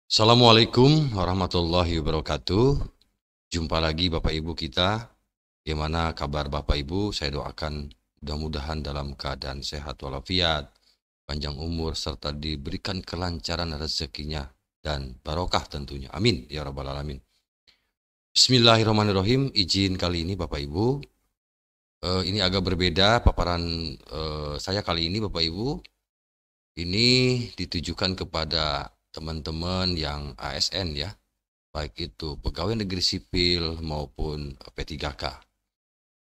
Assalamualaikum warahmatullahi wabarakatuh. Jumpa lagi Bapak Ibu kita. Bagaimana kabar Bapak Ibu? Saya doakan mudah-mudahan dalam keadaan sehat walafiat, panjang umur, serta diberikan kelancaran rezekinya dan barokah tentunya. Amin ya rabbal alamin. Bismillahirrahmanirrahim. Izin kali ini Bapak Ibu, ini agak berbeda paparan saya kali ini Bapak Ibu. Ini ditujukan kepada teman-teman yang ASN ya, baik itu pegawai negeri sipil maupun P3K.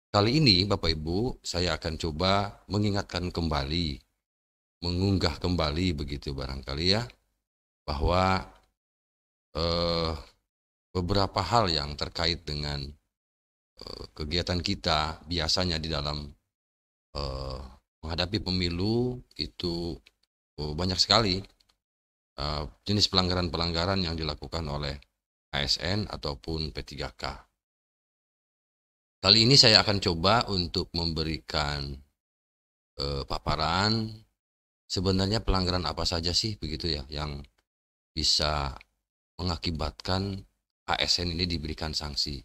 Kali ini Bapak Ibu, saya akan coba mengingatkan kembali, mengunggah kembali begitu barangkali ya, bahwa beberapa hal yang terkait dengan kegiatan kita biasanya di dalam menghadapi pemilu itu banyak sekali jenis pelanggaran-pelanggaran yang dilakukan oleh ASN ataupun P3K. Kali ini saya akan coba untuk memberikan paparan sebenarnya pelanggaran apa saja sih begitu ya yang bisa mengakibatkan ASN ini diberikan sanksi.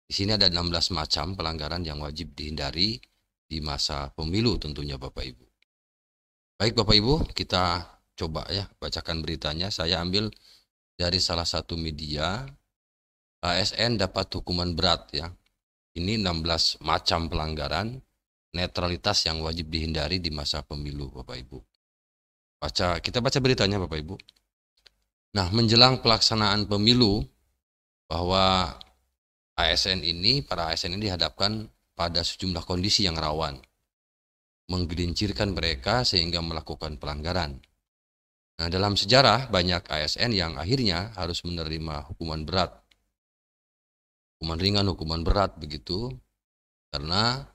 Di sini ada 16 macam pelanggaran yang wajib dihindari di masa pemilu tentunya Bapak Ibu. Baik Bapak Ibu, kita coba ya bacakan beritanya. Saya ambil dari salah satu media. ASN dapat hukuman berat ya. Ini 16 macam pelanggaran netralitas yang wajib dihindari di masa pemilu Bapak Ibu. Kita baca beritanya Bapak Ibu. Nah, menjelang pelaksanaan pemilu bahwa para ASN ini dihadapkan pada sejumlah kondisi yang rawan, menggelincirkan mereka sehingga melakukan pelanggaran. Nah, dalam sejarah banyak ASN yang akhirnya harus menerima hukuman berat, hukuman ringan, hukuman berat begitu, karena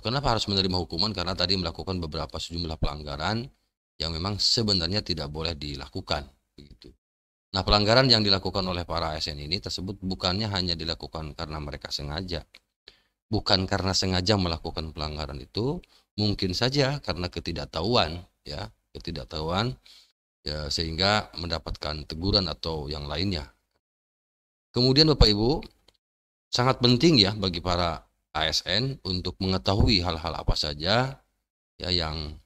kenapa harus menerima hukuman? Karena tadi melakukan beberapa sejumlah pelanggaran yang memang sebenarnya tidak boleh dilakukan begitu. Nah, pelanggaran yang dilakukan oleh para ASN ini tersebut bukannya hanya dilakukan karena mereka sengaja. Bukan karena sengaja melakukan pelanggaran itu, mungkin saja karena ketidaktahuan ya. Ketidaktahuan ya, sehingga mendapatkan teguran atau yang lainnya. Kemudian Bapak Ibu, sangat penting ya bagi para ASN untuk mengetahui hal-hal apa saja ya yang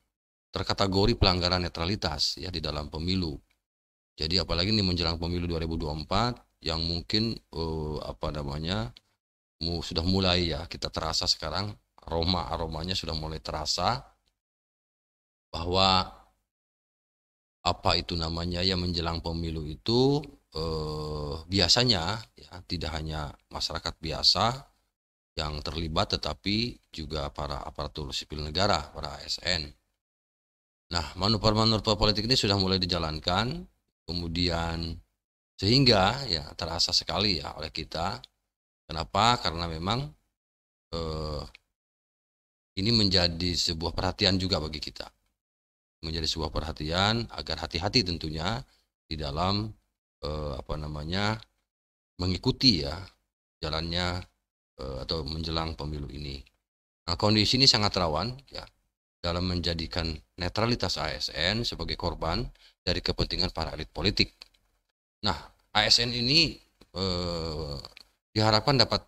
terkategori pelanggaran netralitas ya di dalam pemilu. Jadi apalagi ini menjelang pemilu 2024 yang mungkin sudah mulai ya kita terasa sekarang aromanya sudah mulai terasa bahwa menjelang pemilu itu biasanya ya tidak hanya masyarakat biasa yang terlibat tetapi juga para aparatur sipil negara, para ASN. Nah, manuver-manuver politik ini sudah mulai dijalankan, kemudian sehingga ya terasa sekali ya oleh kita. Kenapa? Karena memang ini menjadi sebuah perhatian juga bagi kita. Menjadi sebuah perhatian agar hati-hati tentunya di dalam mengikuti ya jalannya atau menjelang pemilu ini. Nah, kondisi ini sangat rawan ya dalam menjadikan netralitas ASN sebagai korban dari kepentingan para elit politik. Nah, ASN ini diharapkan dapat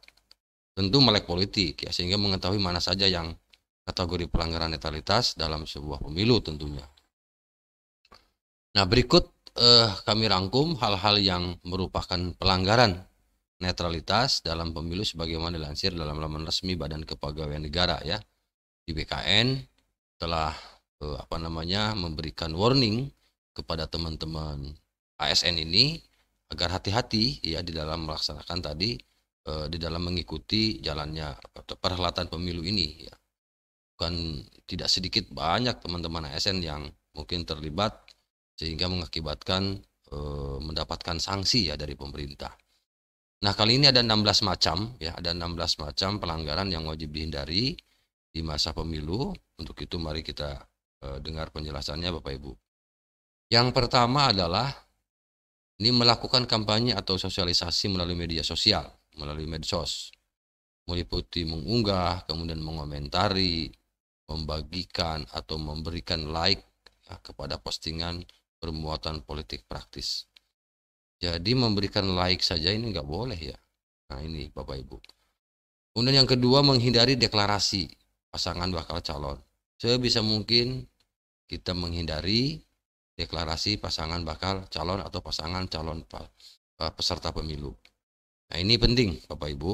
tentu melek politik ya sehingga mengetahui mana saja yang kategori pelanggaran netralitas dalam sebuah pemilu tentunya. Nah, berikut kami rangkum hal-hal yang merupakan pelanggaran netralitas dalam pemilu sebagaimana dilansir dalam laman resmi Badan Kepegawaian Negara ya. Di BKN telah memberikan warning kepada teman-teman ASN ini agar hati-hati ya di dalam melaksanakan tadi di dalam mengikuti jalannya perhelatan pemilu ini ya. Bukan tidak sedikit banyak teman-teman ASN yang mungkin terlibat sehingga mengakibatkan mendapatkan sanksi ya dari pemerintah. Nah, kali ini ada 16 macam ya, ada 16 macam pelanggaran yang wajib dihindari di masa pemilu. Untuk itu mari kita dengar penjelasannya Bapak Ibu. Yang pertama adalah ini melakukan kampanye atau sosialisasi melalui media sosial, melalui medsos. Meliputi mengunggah, kemudian mengomentari, membagikan atau memberikan like ya, kepada postingan bermuatan politik praktis. Jadi memberikan like saja ini nggak boleh ya. Nah ini Bapak Ibu. Kemudian yang kedua, menghindari deklarasi pasangan bakal calon. Sebisa mungkin kita menghindari deklarasi pasangan bakal calon atau pasangan calon peserta pemilu. Nah ini penting Bapak Ibu.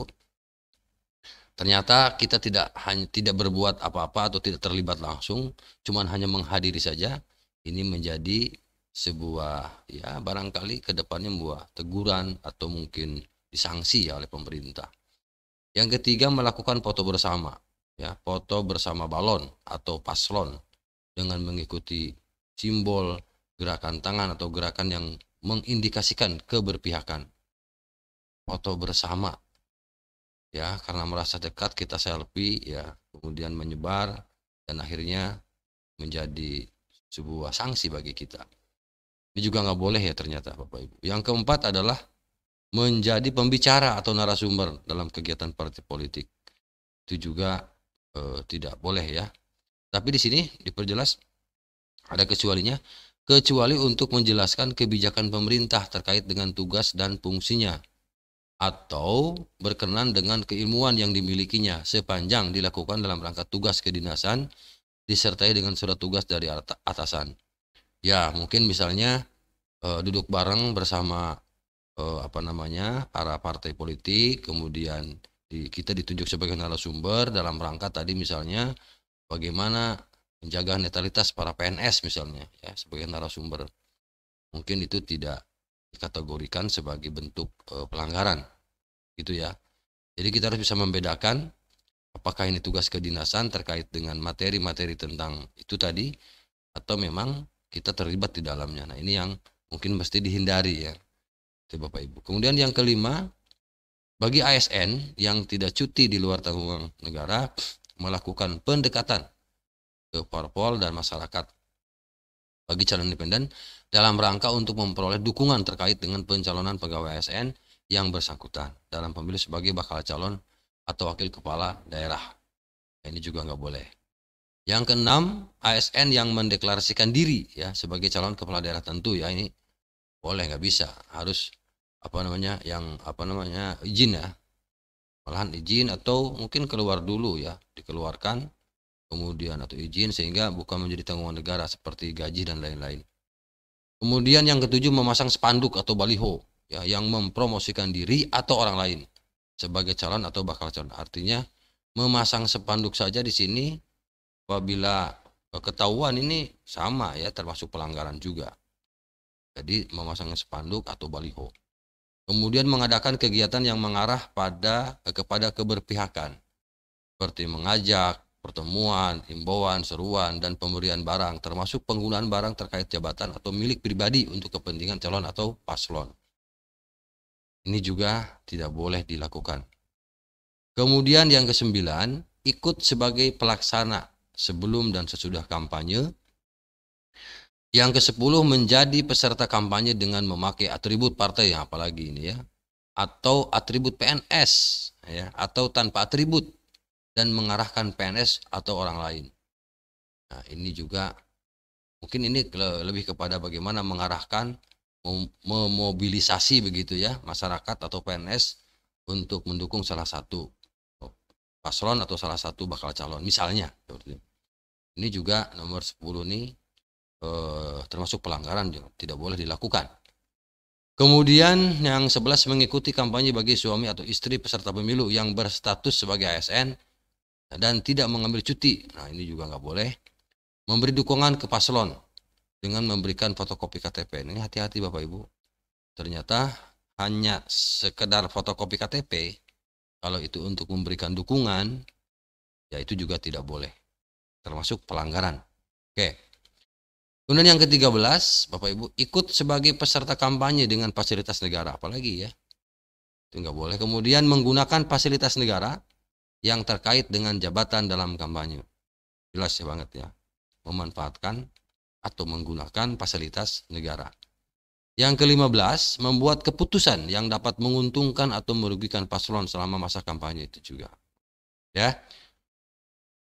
Ternyata kita tidak berbuat apa-apa atau tidak terlibat langsung, cuman hanya menghadiri saja. Ini menjadi sebuah ya barangkali kedepannya membuat teguran atau mungkin disanksi ya oleh pemerintah. Yang ketiga, melakukan foto bersama, ya foto bersama balon atau paslon dengan mengikuti simbol gerakan tangan atau gerakan yang mengindikasikan keberpihakan. Foto bersama. Ya, karena merasa dekat kita selfie ya, kemudian menyebar dan akhirnya menjadi sebuah sanksi bagi kita. Ini juga nggak boleh ya ternyata Bapak Ibu. Yang keempat adalah menjadi pembicara atau narasumber dalam kegiatan partai politik. Itu juga tidak boleh ya. Tapi di sini diperjelas ada kecualinya, kecuali untuk menjelaskan kebijakan pemerintah terkait dengan tugas dan fungsinya, atau berkenan dengan keilmuan yang dimilikinya sepanjang dilakukan dalam rangka tugas kedinasan disertai dengan surat tugas dari atasan. Ya, mungkin misalnya duduk bareng bersama para partai politik, kemudian kita ditunjuk sebagai narasumber dalam rangka tadi misalnya bagaimana menjaga netralitas para PNS misalnya ya sebagai narasumber. Mungkin itu tidak dikategorikan sebagai bentuk pelanggaran gitu ya. Jadi kita harus bisa membedakan apakah ini tugas kedinasan terkait dengan materi-materi tentang itu tadi atau memang kita terlibat di dalamnya. Nah, ini yang mungkin mesti dihindari ya. Itu Bapak Ibu. Kemudian yang kelima, bagi ASN yang tidak cuti di luar tanggungan negara melakukan pendekatan ke parpol dan masyarakat bagi calon independen dalam rangka untuk memperoleh dukungan terkait dengan pencalonan pegawai ASN yang bersangkutan dalam pemilu sebagai bakal calon atau wakil kepala daerah. Ini juga nggak boleh. Yang keenam, ASN yang mendeklarasikan diri ya sebagai calon kepala daerah tentu ya ini boleh, nggak bisa, harus izin ya, malahan izin atau mungkin keluar dulu ya, dikeluarkan kemudian atau izin sehingga bukan menjadi tanggungan negara seperti gaji dan lain-lain. Kemudian yang ketujuh, memasang spanduk atau baliho ya yang mempromosikan diri atau orang lain sebagai calon atau bakal calon. Artinya memasang spanduk saja di sini apabila ketahuan ini sama ya termasuk pelanggaran juga. Jadi memasang spanduk atau baliho. Kemudian mengadakan kegiatan yang mengarah kepada keberpihakan seperti mengajak pertemuan, himbauan, seruan, dan pemberian barang, termasuk penggunaan barang terkait jabatan atau milik pribadi untuk kepentingan calon atau paslon. Ini juga tidak boleh dilakukan. Kemudian yang kesembilan, ikut sebagai pelaksana sebelum dan sesudah kampanye. Yang kesepuluh, menjadi peserta kampanye dengan memakai atribut partai, apalagi ini ya, atau atribut PNS, ya, atau tanpa atribut dan mengarahkan PNS atau orang lain. Nah, ini juga mungkin ini lebih kepada bagaimana mengarahkan, memobilisasi begitu ya masyarakat atau PNS untuk mendukung salah satu paslon atau salah satu bakal calon misalnya. Ini juga nomor 10 ini termasuk pelanggaran, tidak boleh dilakukan. Kemudian yang 11, mengikuti kampanye bagi suami atau istri peserta pemilu yang berstatus sebagai ASN dan tidak mengambil cuti. Nah, ini juga nggak boleh. Memberi dukungan ke paslon dengan memberikan fotokopi KTP. Ini hati-hati Bapak Ibu. Ternyata hanya sekedar fotokopi KTP, kalau itu untuk memberikan dukungan, ya itu juga tidak boleh. Termasuk pelanggaran. Oke. Kemudian yang ke-13, Bapak Ibu, ikut sebagai peserta kampanye dengan fasilitas negara. Apalagi ya. Itu nggak boleh. Kemudian menggunakan fasilitas negara yang terkait dengan jabatan dalam kampanye. Jelas ya banget ya. Memanfaatkan atau menggunakan fasilitas negara. Yang ke-15, membuat keputusan yang dapat menguntungkan atau merugikan paslon selama masa kampanye, itu juga. Ya.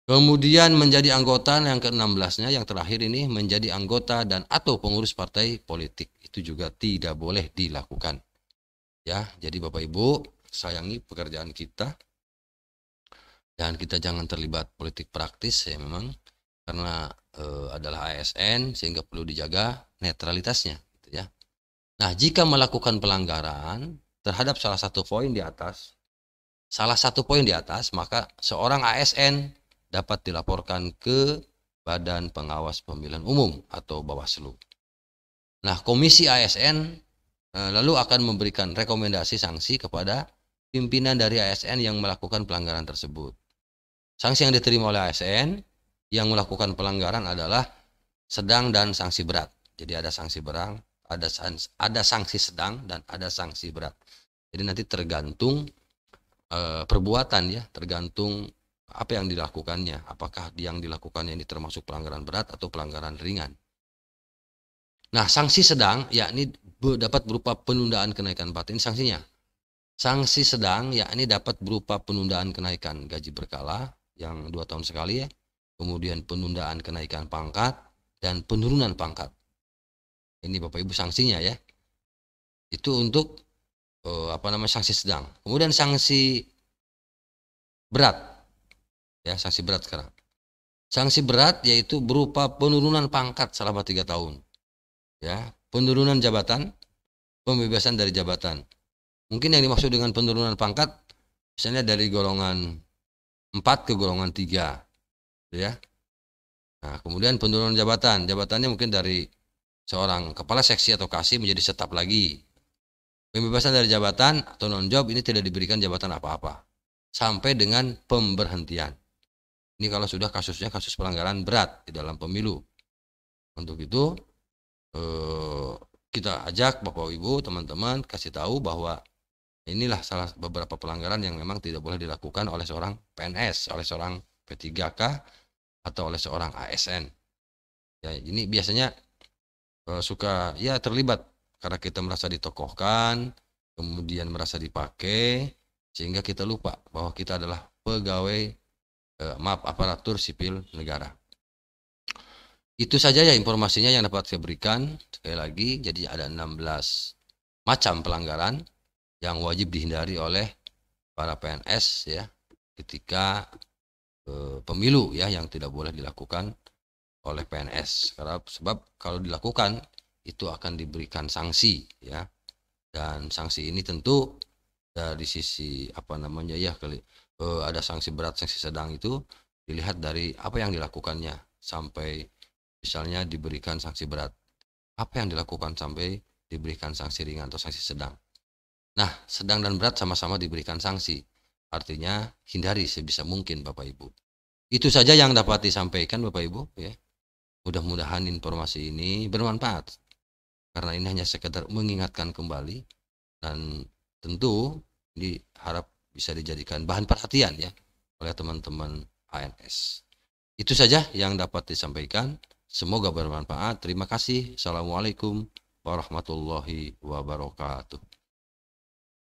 Kemudian menjadi anggota yang ke-16-nya yang terakhir ini menjadi anggota dan atau pengurus partai politik itu juga tidak boleh dilakukan. Ya, jadi Bapak Ibu sayangi pekerjaan kita dan kita jangan terlibat politik praktis ya memang karena adalah ASN sehingga perlu dijaga netralitasnya gitu ya. Nah, jika melakukan pelanggaran terhadap salah satu poin di atas, maka seorang ASN dapat dilaporkan ke Badan Pengawas Pemilihan Umum atau Bawaslu. Nah, Komisi ASN lalu akan memberikan rekomendasi sanksi kepada pimpinan dari ASN yang melakukan pelanggaran tersebut. Sanksi yang diterima oleh ASN yang melakukan pelanggaran adalah sedang dan sanksi berat. Jadi ada sanksi berat, ada sanksi sedang dan ada sanksi berat. Jadi nanti tergantung perbuatan ya, tergantung apa yang dilakukannya, apakah yang dilakukannya ini termasuk pelanggaran berat atau pelanggaran ringan. Nah, sanksi sedang yakni dapat berupa penundaan kenaikan paten sanksinya. Sanksi sedang yakni dapat berupa penundaan kenaikan gaji berkala yang 2 tahun sekali ya, kemudian penundaan kenaikan pangkat dan penurunan pangkat. Ini Bapak Ibu sanksinya ya. Itu untuk sanksi sedang. Kemudian sanksi berat. Ya, sanksi berat sekarang. Sanksi berat yaitu berupa penurunan pangkat selama 3 tahun. Ya, penurunan jabatan, pembebasan dari jabatan. Mungkin yang dimaksud dengan penurunan pangkat misalnya dari golongan 4 ke golongan 3. Ya. Nah, kemudian penurunan jabatan. Jabatannya mungkin dari seorang kepala seksi atau kasih menjadi staf lagi. Pembebasan dari jabatan atau non-job ini tidak diberikan jabatan apa-apa. Sampai dengan pemberhentian. Ini kalau sudah kasusnya kasus pelanggaran berat di dalam pemilu. Untuk itu kita ajak Bapak Ibu, teman-teman kasih tahu bahwa inilah salah beberapa pelanggaran yang memang tidak boleh dilakukan oleh seorang PNS, oleh seorang P3K atau oleh seorang ASN. Ya, ini biasanya suka ya terlibat karena kita merasa ditokohkan, kemudian merasa dipakai, sehingga kita lupa bahwa kita adalah pegawai aparatur sipil negara. Itu saja ya informasinya yang dapat saya berikan. Sekali lagi, jadi ada 16 macam pelanggaran yang wajib dihindari oleh para PNS ya ketika pemilu ya, yang tidak boleh dilakukan oleh PNS. Karena sebab kalau dilakukan itu akan diberikan sanksi ya. Dan sanksi ini tentu dari sisi ada sanksi berat, sanksi sedang itu dilihat dari apa yang dilakukannya sampai misalnya diberikan sanksi berat. Apa yang dilakukan sampai diberikan sanksi ringan atau sanksi sedang. Nah, sedang dan berat sama-sama diberikan sanksi. Artinya hindari sebisa mungkin Bapak Ibu. Itu saja yang dapat disampaikan Bapak Ibu ya. Mudah-mudahan informasi ini bermanfaat. Karena ini hanya sekedar mengingatkan kembali dan tentu diharap bisa dijadikan bahan perhatian ya oleh teman-teman ANS. Itu saja yang dapat disampaikan. Semoga bermanfaat. Terima kasih. Assalamualaikum warahmatullahi wabarakatuh.